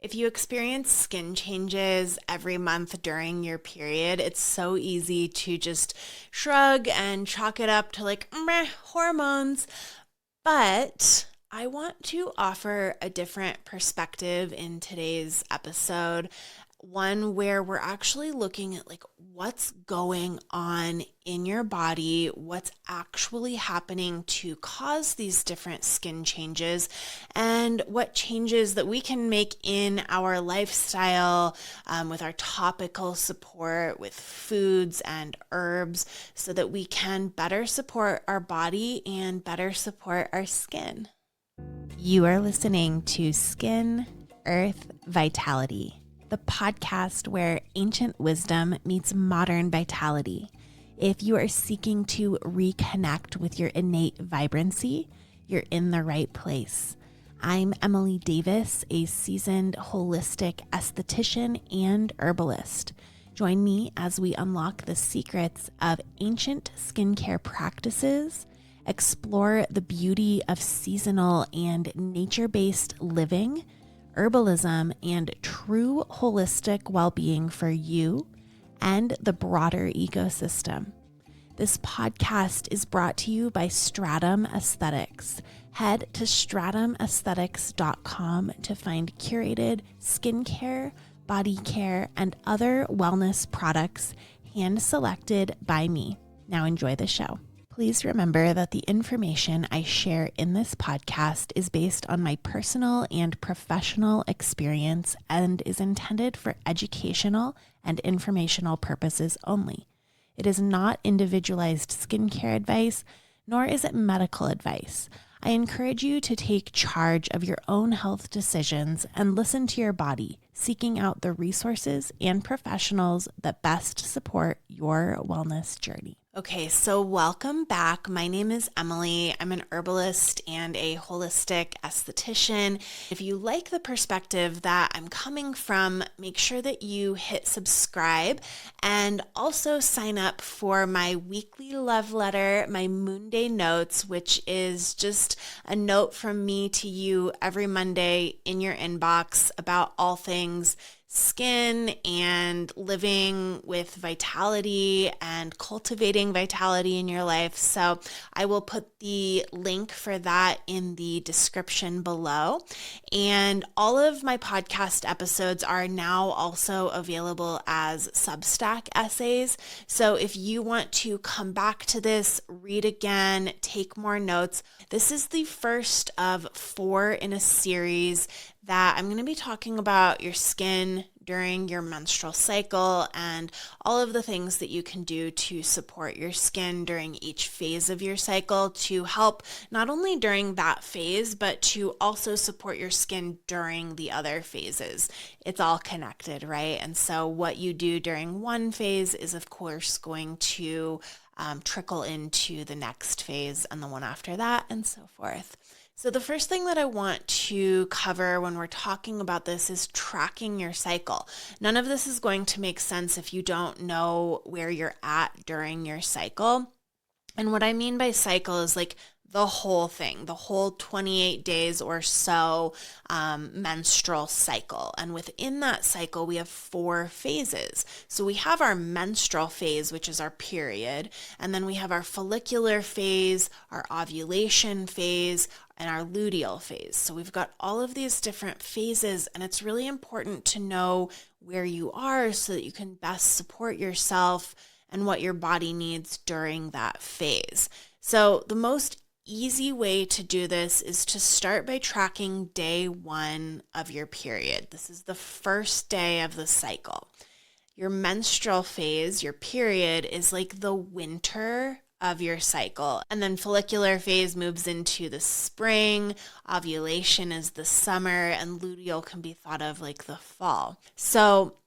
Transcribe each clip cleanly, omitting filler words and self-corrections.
If you experience skin changes every month during your period, it's so easy to just shrug and chalk it up to like, meh, hormones. But I want to offer a different perspective in today's episode, one where we're actually looking at like what's going on in your body, what's actually happening to cause these different skin changes, and what changes that we can make in our lifestyle with our topical support, with foods and herbs, so that we can better support our body and better support our skin. You are listening to Skin, Earth, Vitality, the podcast where ancient wisdom meets modern vitality. If you are seeking to reconnect with your innate vibrancy, you're in the right place. I'm Emily Davis, a seasoned holistic esthetician and herbalist. Join me as we unlock the secrets of ancient skincare practices, explore the beauty of seasonal and nature-based living, herbalism, and true holistic well-being for you and the broader ecosystem. This podcast is brought to you by Stratum Aesthetics. Head to stratumaesthetics.com to find curated skincare, body care, and other wellness products hand-selected by me. Now enjoy the show. Please remember that the information I share in this podcast is based on my personal and professional experience and is intended for educational and informational purposes only. It is not individualized skincare advice, nor is it medical advice. I encourage you to take charge of your own health decisions and listen to your body, seeking out the resources and professionals that best support your wellness journey. Okay, so welcome back. My name is Emily. I'm an herbalist and a holistic esthetician. If you like the perspective that I'm coming from, make sure that you hit subscribe and also sign up for my weekly love letter, my Moon Day Notes, which is just a note from me to you every Monday in your inbox about all things skin and living with vitality and cultivating vitality in your life. So I will put the link for that in the description below. And all of my podcast episodes are now also available as Substack essays. So if you want to come back to this, read again, take more notes, this is the first of 4 in a series that I'm going to be talking about your skin during your menstrual cycle and all of the things that you can do to support your skin during each phase of your cycle to help not only during that phase, but to also support your skin during the other phases. It's all connected, right? And so what you do during one phase is, of course, going to trickle into the next phase and the one after that, and so forth. So the first thing that I want to cover when we're talking about this is tracking your cycle. None of this is going to make sense if you don't know where you're at during your cycle. And what I mean by cycle is like the whole thing, the whole 28 days or so menstrual cycle. And within that cycle, we have 4 phases. So we have our menstrual phase, which is our period. And then we have our follicular phase, our ovulation phase, and our luteal phase. So we've got all of these different phases, and it's really important to know where you are so that you can best support yourself and what your body needs during that phase. So the most easy way to do this is to start by tracking day 1 of your period. This is the first day of the cycle. Your menstrual phase, your period, is like the winter of your cycle. And then follicular phase moves into the spring, ovulation is the summer, and luteal can be thought of like the fall. So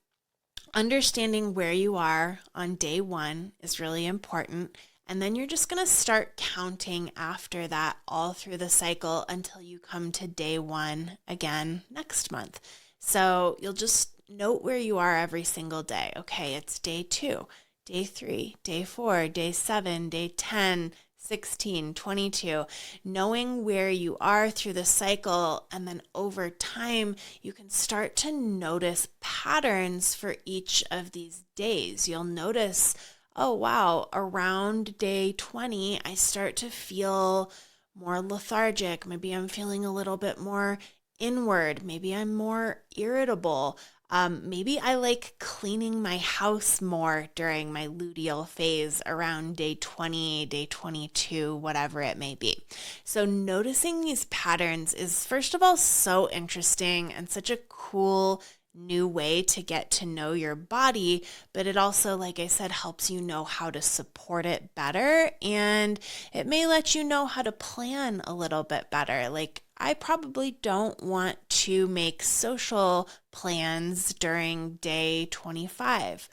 understanding where you are on day 1 is really important. And then you're just going to start counting after that all through the cycle until you come to day 1 again next month. So you'll just note where you are every single day. Okay, it's day 2, day 3, day 4, day 7, day 10, 16, 22, knowing where you are through the cycle. And then over time, you can start to notice patterns for each of these days. You'll notice, oh, wow, around day 20, I start to feel more lethargic. Maybe I'm feeling a little bit more inward. Maybe I'm more irritable. Maybe I like cleaning my house more during my luteal phase around day 20, day 22, whatever it may be. So noticing these patterns is, first of all, so interesting and such a cool new way to get to know your body, but it also, like I said, helps you know how to support it better, and it may let you know how to plan a little bit better. Like, I probably don't want to make social plans during day 25.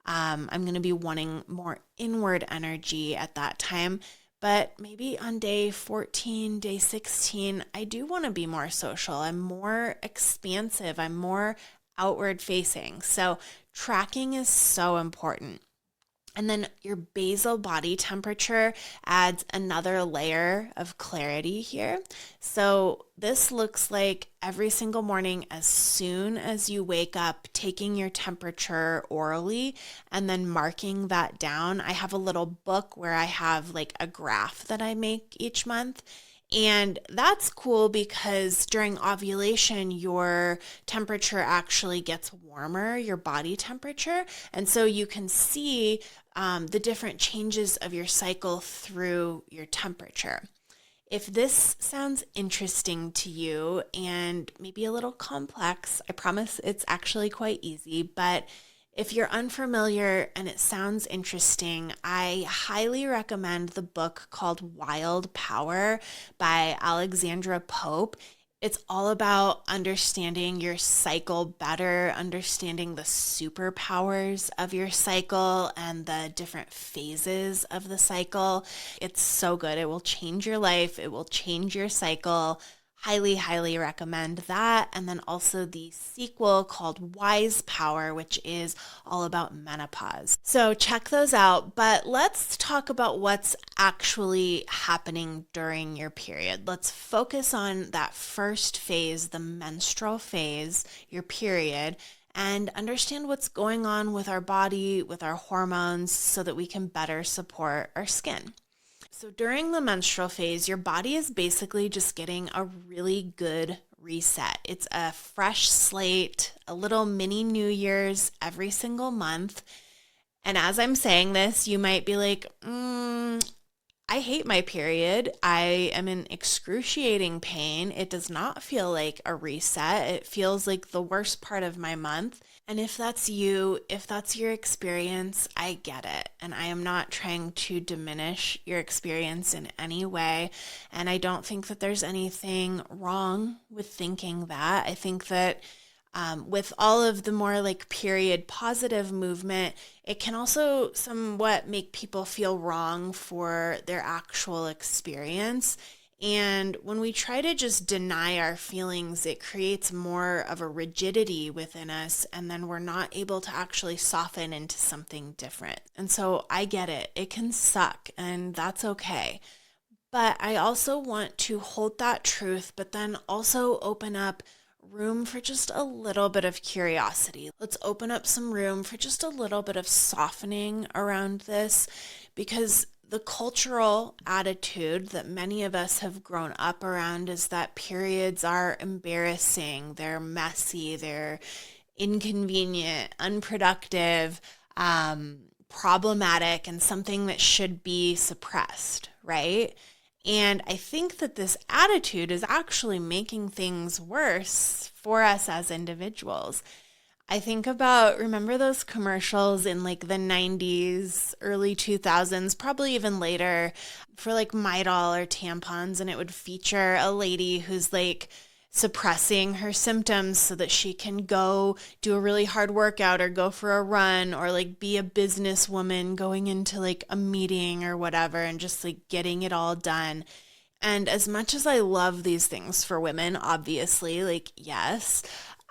I'm going to be wanting more inward energy at that time. But maybe on day 14, day 16, I do want to be more social. I'm more expansive. I'm more outward facing. So tracking is so important. And then your basal body temperature adds another layer of clarity here. So this looks like every single morning, as soon as you wake up, taking your temperature orally and then marking that down. I have a little book where I have like a graph that I make each month. And that's cool because during ovulation, your temperature actually gets warmer, your body temperature. And so you can see the different changes of your cycle through your temperature. If this sounds interesting to you and maybe a little complex, I promise it's actually quite easy, but if you're unfamiliar and it sounds interesting, I highly recommend the book called Wild Power by Alexandra Pope. It's all about understanding your cycle better, understanding the superpowers of your cycle and the different phases of the cycle. It's so good. It will change your life. It will change your cycle. Highly, highly recommend that. And then also the sequel called Wise Power, which is all about menopause. So check those out. But let's talk about what's actually happening during your period. Let's focus on that first phase, the menstrual phase, your period, and understand what's going on with our body, with our hormones, so that we can better support our skin. So during the menstrual phase, your body is basically just getting a really good reset. It's a fresh slate, a little mini New Year's every single month. And as I'm saying this, you might be like, I hate my period. I am in excruciating pain. It does not feel like a reset. It feels like the worst part of my month. And if that's you, if that's your experience, I get it. And I am not trying to diminish your experience in any way. And I don't think that there's anything wrong with thinking that. I think that with all of the more like period positive movement, it can also somewhat make people feel wrong for their actual experience. And when we try to just deny our feelings, it creates more of a rigidity within us, and then we're not able to actually soften into something different. And so I get it. It can suck, and that's okay. But I also want to hold that truth, but then also open up room for just a little bit of curiosity. Let's open up some room for just a little bit of softening around this, because the cultural attitude that many of us have grown up around is that periods are embarrassing, they're messy, they're inconvenient, unproductive, problematic, and something that should be suppressed, right? And I think that this attitude is actually making things worse for us as individuals. I think about, remember those commercials in like the 90s, early 2000s, probably even later, for like Midol or tampons, and it would feature a lady who's like suppressing her symptoms so that she can go do a really hard workout or go for a run or like be a businesswoman going into like a meeting or whatever and just like getting it all done. And as much as I love these things for women, obviously, like, yes,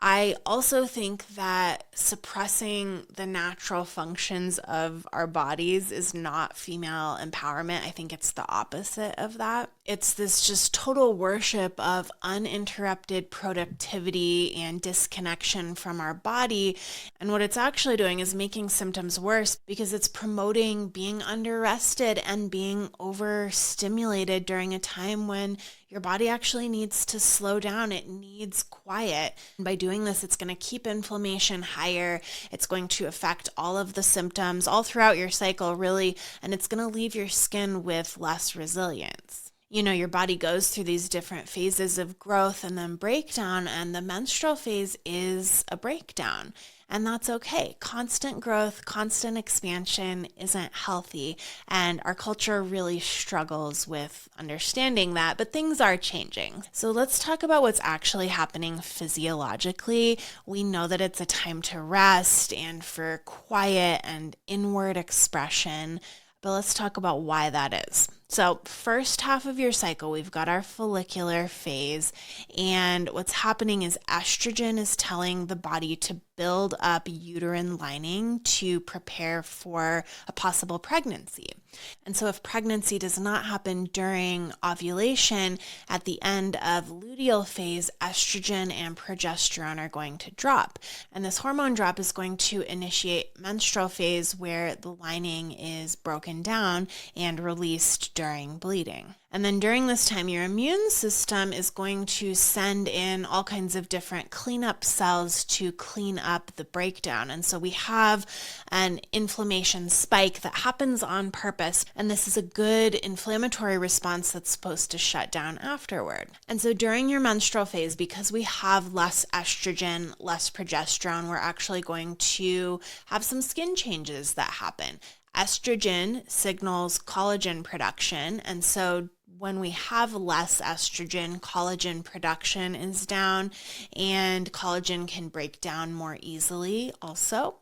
I also think that suppressing the natural functions of our bodies is not female empowerment. I think it's the opposite of that. It's this just total worship of uninterrupted productivity and disconnection from our body. And what it's actually doing is making symptoms worse because it's promoting being under-rested and being overstimulated during a time when your body actually needs to slow down. It needs quiet. And by doing this, it's going to keep inflammation higher. It's going to affect all of the symptoms all throughout your cycle, really, and it's going to leave your skin with less resilience. You know, your body goes through these different phases of growth and then breakdown, and the menstrual phase is a breakdown. And that's okay. Constant growth, constant expansion isn't healthy. And our culture really struggles with understanding that, but things are changing. So let's talk about what's actually happening physiologically. We know that it's a time to rest and for quiet and inward expression. But let's talk about why that is. So first half of your cycle, we've got our follicular phase, and what's happening is estrogen is telling the body to build up uterine lining to prepare for a possible pregnancy. And so if pregnancy does not happen during ovulation, at the end of luteal phase, estrogen and progesterone are going to drop. And this hormone drop is going to initiate menstrual phase where the lining is broken down and released during bleeding. And then during this time, your immune system is going to send in all kinds of different cleanup cells to clean up the breakdown. And so we have an inflammation spike that happens on purpose. And this is a good inflammatory response that's supposed to shut down afterward. And so during your menstrual phase, because we have less estrogen, less progesterone, we're actually going to have some skin changes that happen. Estrogen signals collagen production, and so when we have less estrogen, collagen production is down, and collagen can break down more easily also.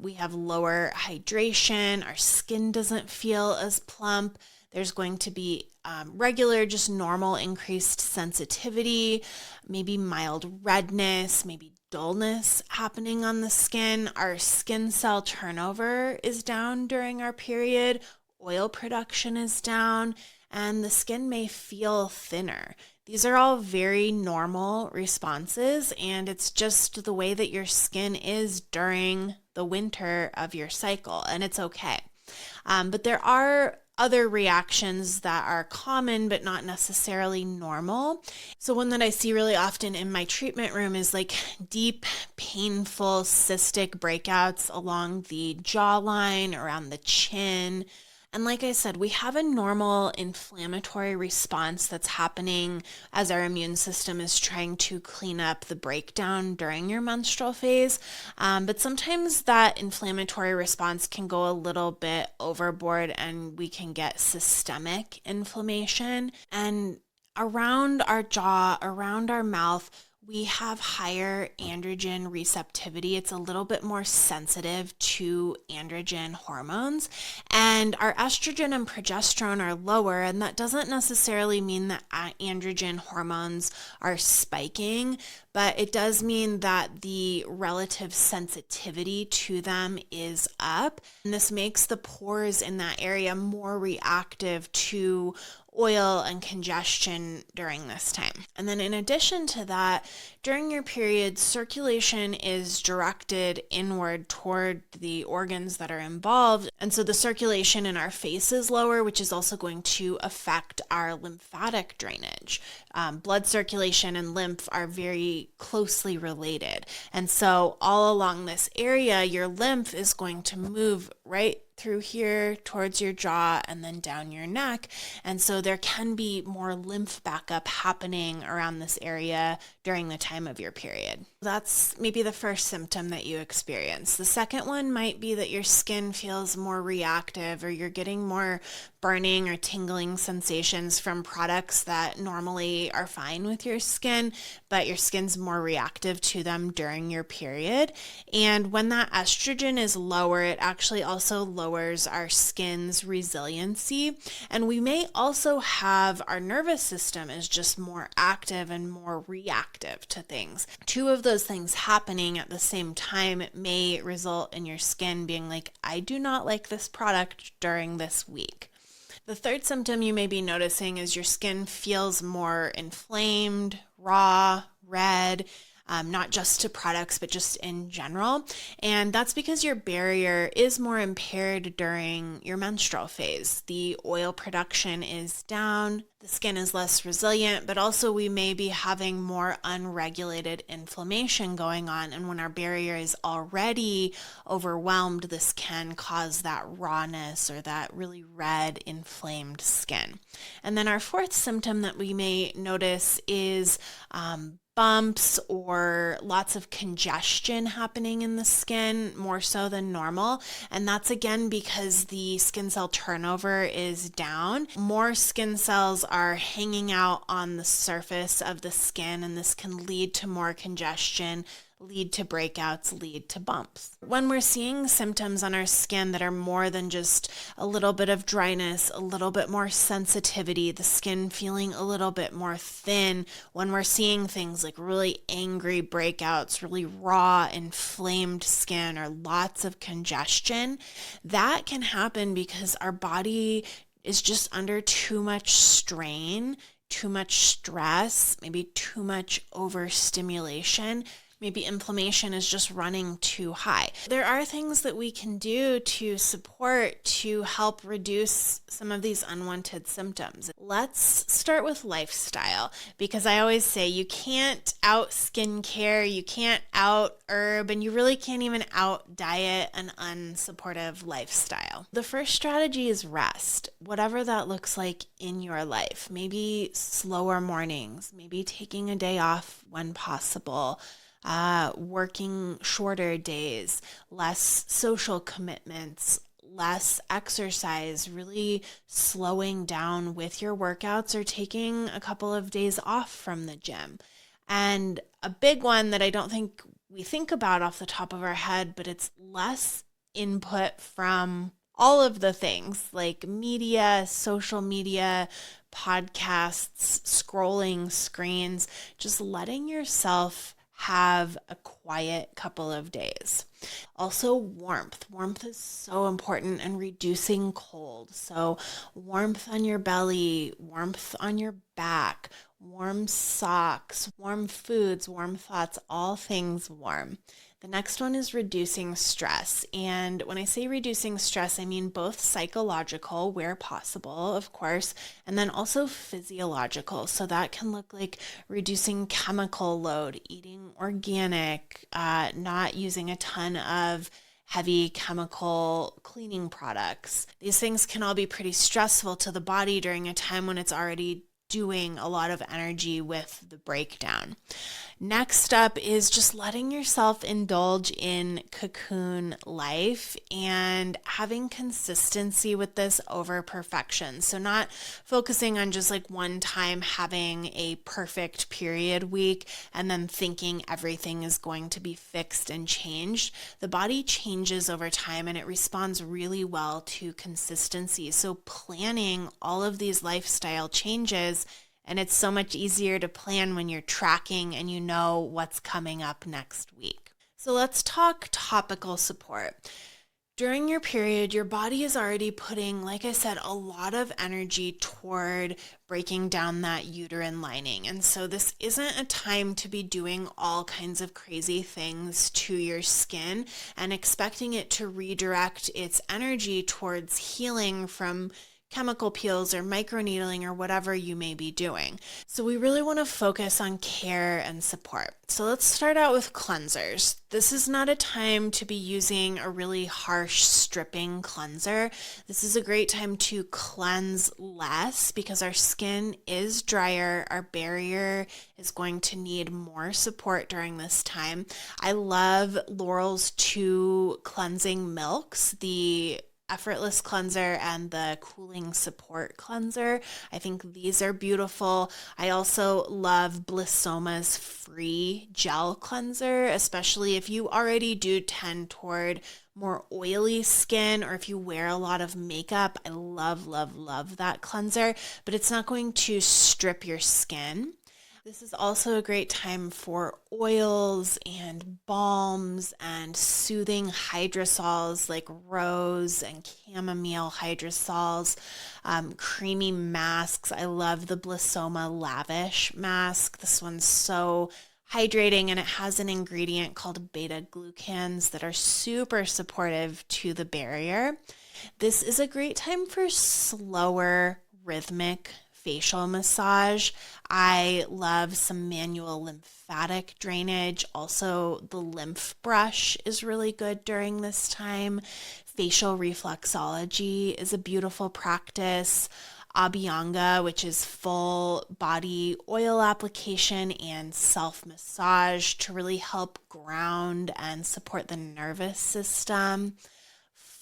We have lower hydration, our skin doesn't feel as plump. There's going to be regular, just normal increased sensitivity, maybe mild redness, maybe dullness happening on the skin. Our skin cell turnover is down during our period. Oil production is down, and the skin may feel thinner. These are all very normal responses, and it's just the way that your skin is during the winter of your cycle, and it's okay. But there are other reactions that are common but not necessarily normal. So one that I see really often in my treatment room is like deep, painful cystic breakouts along the jawline, around the chin. And like I said, we have a normal inflammatory response that's happening as our immune system is trying to clean up the breakdown during your menstrual phase. But sometimes that inflammatory response can go a little bit overboard and we can get systemic inflammation. And around our jaw, around our mouth, we have higher androgen receptivity. It's a little bit more sensitive to androgen hormones, and our estrogen and progesterone are lower, and that doesn't necessarily mean that androgen hormones are spiking, but it does mean that the relative sensitivity to them is up, and this makes the pores in that area more reactive to oil and congestion during this time. And then in addition to that, during your period, circulation is directed inward toward the organs that are involved. And so the circulation in our face is lower, which is also going to affect our lymphatic drainage. Blood circulation and lymph are very closely related. And so all along this area, your lymph is going to move right through here towards your jaw and then down your neck. And so there can be more lymph backup happening around this area during the time of your period. That's maybe the first symptom that you experience. The second one might be that your skin feels more reactive, or you're getting more burning or tingling sensations from products that normally are fine with your skin, but your skin's more reactive to them during your period. And when that estrogen is lower, it actually also lowers our skin's resiliency. And we may also have our nervous system is just more active and more reactive to things. Two of those things happening at the same time may result in your skin being like, I do not like this product during this week. The third symptom you may be noticing is your skin feels more inflamed, raw, red, not just to products, but just in general. And that's because your barrier is more impaired during your menstrual phase. The oil production is down, the skin is less resilient, but also we may be having more unregulated inflammation going on. And when our barrier is already overwhelmed, this can cause that rawness or that really red, inflamed skin. And then our fourth symptom that we may notice is bumps or lots of congestion happening in the skin, more so than normal. And that's again because the skin cell turnover is down. More skin cells are hanging out on the surface of the skin, and this can lead to more congestion, lead to breakouts, lead to bumps. When we're seeing symptoms on our skin that are more than just a little bit of dryness, a little bit more sensitivity, the skin feeling a little bit more thin, when we're seeing things like really angry breakouts, really raw, inflamed skin, or lots of congestion, that can happen because our body is just under too much strain, too much stress, maybe too much overstimulation. Maybe inflammation is just running too high. There are things that we can do to support to help reduce some of these unwanted symptoms. Let's start with lifestyle, because I always say you can't out skincare, you can't out herb, and you really can't even out diet an unsupportive lifestyle. The first strategy is rest, whatever that looks like in your life. Maybe slower mornings, maybe taking a day off when possible, working shorter days, less social commitments, less exercise, really slowing down with your workouts or taking a couple of days off from the gym. And a big one that I don't think we think about off the top of our head, but it's less input from all of the things like media, social media, podcasts, scrolling screens, just letting yourself have a quiet couple of days. Also, warmth. Warmth is so important in reducing cold. So warmth on your belly, warmth on your back, warm socks, warm foods, warm thoughts, all things warm. The next one is reducing stress. And when I say reducing stress, I mean both psychological, where possible, of course, and then also physiological. So that can look like reducing chemical load, eating organic, not using a ton of heavy chemical cleaning products. These things can all be pretty stressful to the body during a time when it's already doing a lot of energy with the breakdown. Next up is just letting yourself indulge in cocoon life and having consistency with this over perfection. So not focusing on just like one time having a perfect period week and then thinking everything is going to be fixed and changed. The body changes over time and it responds really well to consistency. So planning all of these lifestyle changes, and it's so much easier to plan when you're tracking and you know what's coming up next week. So let's talk topical support. During your period, your body is already putting, like I said, a lot of energy toward breaking down that uterine lining. And so this isn't a time to be doing all kinds of crazy things to your skin and expecting it to redirect its energy towards healing from chemical peels or microneedling or whatever you may be doing. So we really want to focus on care and support. So let's start out with cleansers. This is not a time to be using a really harsh stripping cleanser. This is a great time to cleanse less because our skin is drier. Our barrier is going to need more support during this time. I love L'Oreal's two cleansing milks, the Effortless Cleanser and the Cooling Support Cleanser. I think these are beautiful. I also love Blissoma's Free Gel Cleanser, especially if you already do tend toward more oily skin or if you wear a lot of makeup. I love, love, love that cleanser, but it's not going to strip your skin. This is also a great time for oils and balms and soothing hydrosols like rose and chamomile hydrosols, creamy masks. I love the Blissoma Lavish mask. This one's so hydrating, and it has an ingredient called beta glucans that are super supportive to the barrier. This is a great time for slower rhythmic facial massage. I love some manual lymphatic drainage. Also, the lymph brush is really good during this time. Facial reflexology is a beautiful practice. Abhyanga, which is full body oil application and self massage to really help ground and support the nervous system.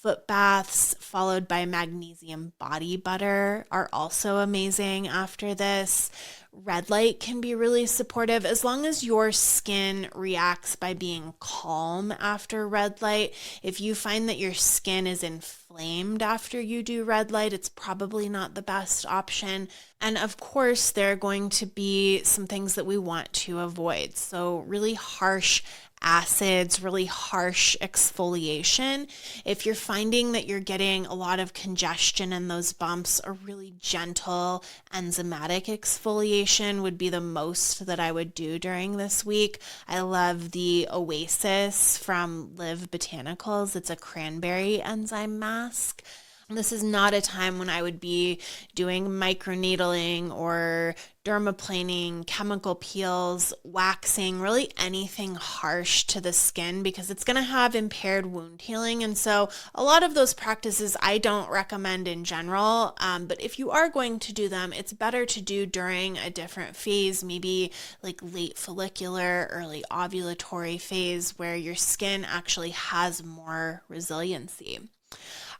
Foot baths followed by magnesium body butter are also amazing after this. Red light can be really supportive as long as your skin reacts by being calm after red light. If you find that your skin is inflamed after you do red light, it's probably not the best option. And of course, there are going to be some things that we want to avoid. So really harsh acids, really harsh exfoliation. If you're finding that you're getting a lot of congestion in those bumps, a really gentle enzymatic exfoliation would be the most that I would do during this week. I love the Oasis from Live Botanicals. It's a cranberry enzyme mask. This is not a time when I would be doing microneedling or dermaplaning, chemical peels, waxing, really anything harsh to the skin because it's going to have impaired wound healing. And so a lot of those practices I don't recommend in general, but if you are going to do them, it's better to do during a different phase, maybe like late follicular, early ovulatory phase where your skin actually has more resiliency.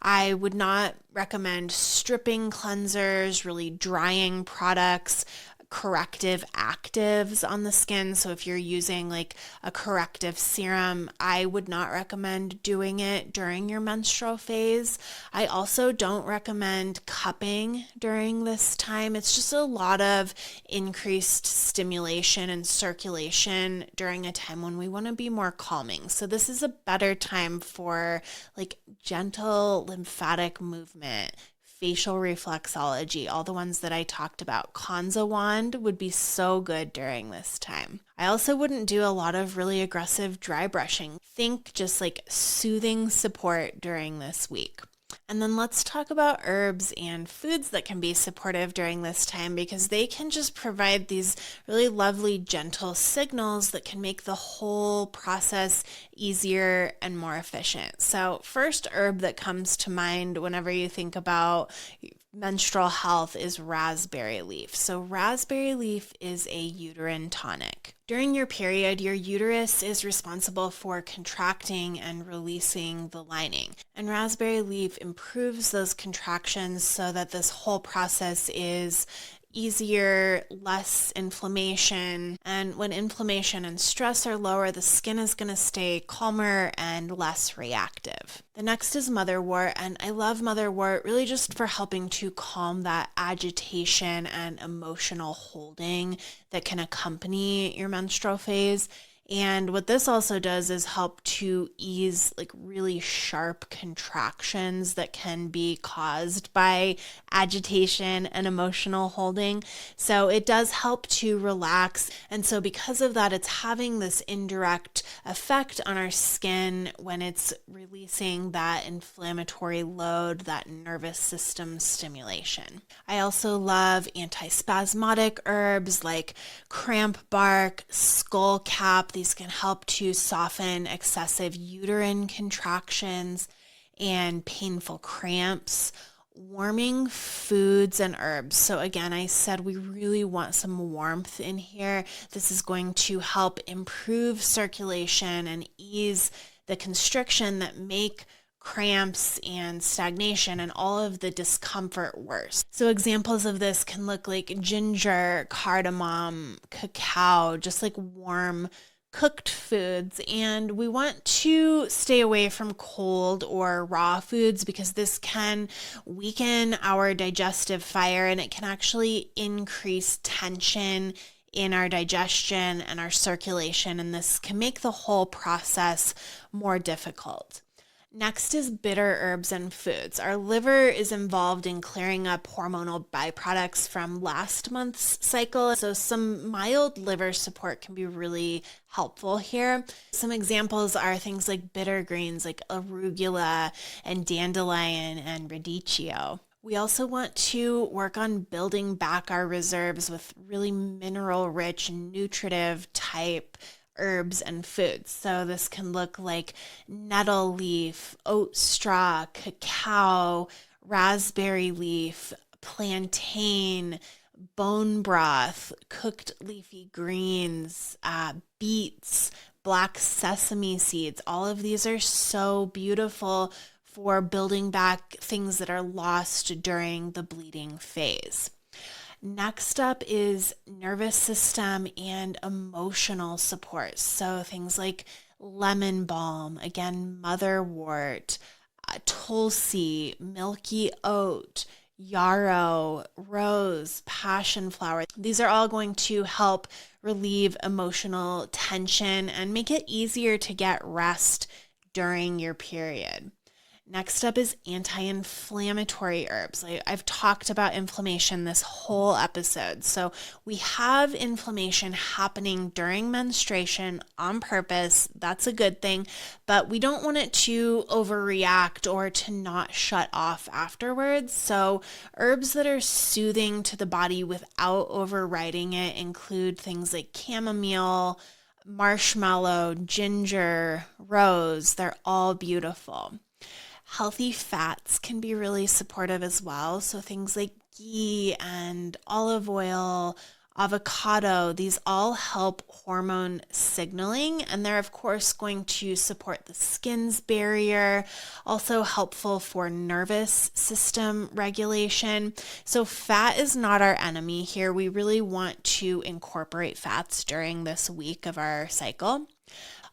I would not recommend stripping cleansers, really drying products, corrective actives on the skin. So if you're using like a corrective serum, I would not recommend doing it during your menstrual phase. I also don't recommend cupping during this time. It's just a lot of increased stimulation and circulation during a time when we want to be more calming. So this is a better time for like gentle lymphatic movement, facial reflexology, all the ones that I talked about. Kanza wand would be so good during this time. I also wouldn't do a lot of really aggressive dry brushing. Think just like soothing support during this week. And then let's talk about herbs and foods that can be supportive during this time because they can just provide these really lovely, gentle signals that can make the whole process easier and more efficient. So first herb that comes to mind whenever you think about menstrual health is raspberry leaf. So raspberry leaf is a uterine tonic. During your period, your uterus is responsible for contracting and releasing the lining. And raspberry leaf improves those contractions so that this whole process is easier, less inflammation. And when inflammation and stress are lower, the skin is going to stay calmer and less reactive. The next is motherwort, and I love motherwort really just for helping to calm that agitation and emotional holding that can accompany your menstrual phase. And what this also does is help to ease like really sharp contractions that can be caused by agitation and emotional holding. So it does help to relax. And so because of that, it's having this indirect effect on our skin when it's releasing that inflammatory load, that nervous system stimulation. I also love antispasmodic herbs like cramp bark, skullcap. These can help to soften excessive uterine contractions and painful cramps. Warming foods and herbs. So again, I said we really want some warmth in here. This is going to help improve circulation and ease the constriction that make cramps and stagnation and all of the discomfort worse. So examples of this can look like ginger, cardamom, cacao, just like warm cooked foods. And we want to stay away from cold or raw foods because this can weaken our digestive fire and it can actually increase tension in our digestion and our circulation, and this can make the whole process more difficult. Next is bitter herbs and foods. Our liver is involved in clearing up hormonal byproducts from last month's cycle, so some mild liver support can be really helpful here. Some examples are things like bitter greens like arugula and dandelion and radicchio. We also want to work on building back our reserves with really mineral-rich, nutritive type herbs and foods. So this can look like nettle leaf, oat straw, cacao, raspberry leaf, plantain, bone broth, cooked leafy greens, beets, black sesame seeds. All of these are so beautiful for building back things that are lost during the bleeding phase. Next up is nervous system and emotional support. So things like lemon balm, again, motherwort, tulsi, milky oat, yarrow, rose, passion flower. These are all going to help relieve emotional tension and make it easier to get rest during your period. Next up is anti-inflammatory herbs. I've talked about inflammation this whole episode. So we have inflammation happening during menstruation on purpose. That's a good thing, but we don't want it to overreact or to not shut off afterwards. So herbs that are soothing to the body without overriding it include things like chamomile, marshmallow, ginger, rose. They're all beautiful. Healthy fats can be really supportive as well. So things like ghee and olive oil, avocado, these all help hormone signaling, and they're of course going to support the skin's barrier, also helpful for nervous system regulation. So fat is not our enemy here. We really want to incorporate fats during this week of our cycle.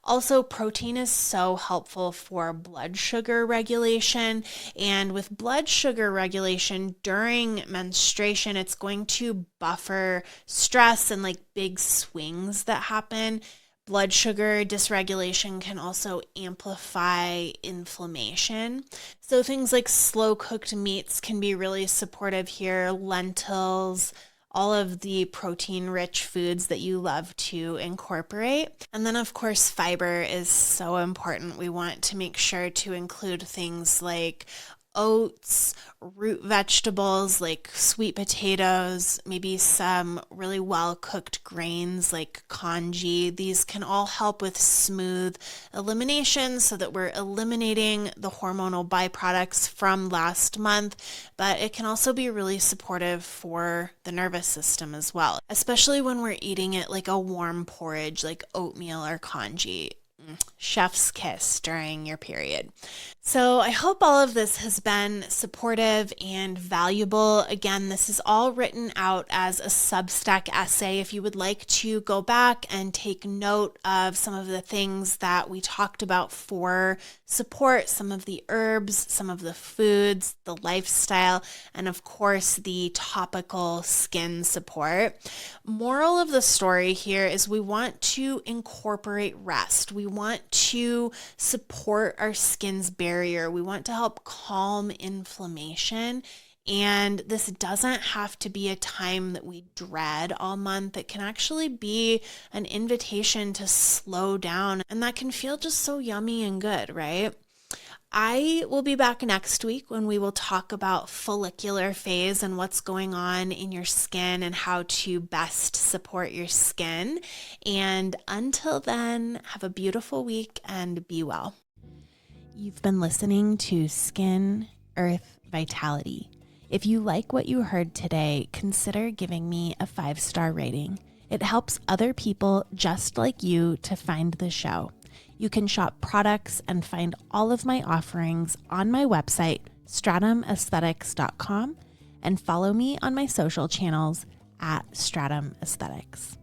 Also, protein is so helpful for blood sugar regulation, and with blood sugar regulation during menstruation, it's going to buffer stress and like big swings that happen. Blood sugar dysregulation can also amplify inflammation. So things like slow cooked meats can be really supportive here. Lentils, all of the protein-rich foods that you love to incorporate. And then, of course, fiber is so important. We want to make sure to include things like oats, root vegetables like sweet potatoes, maybe some really well-cooked grains like congee. These can all help with smooth elimination so that we're eliminating the hormonal byproducts from last month, but it can also be really supportive for the nervous system as well, especially when we're eating it like a warm porridge like oatmeal or congee. Chef's kiss during your period. So I hope all of this has been supportive and valuable. Again, this is all written out as a Substack essay. If you would like to go back and take note of some of the things that we talked about for support, some of the herbs, some of the foods, the lifestyle, and of course the topical skin support. Moral of the story here is we want to incorporate rest. We want to support our skin's barrier. We want to help calm inflammation. And this doesn't have to be a time that we dread all month. It can actually be an invitation to slow down. And that can feel just so yummy and good, right? I will be back next week when we will talk about follicular phase and what's going on in your skin and how to best support your skin. And until then, have a beautiful week and be well. You've been listening to Skin, Earth, Vitality. If you like what you heard today, consider giving me a 5-star rating. It helps other people just like you to find the show. You can shop products and find all of my offerings on my website, stratumaesthetics.com, and follow me on my social channels at Stratum Aesthetics.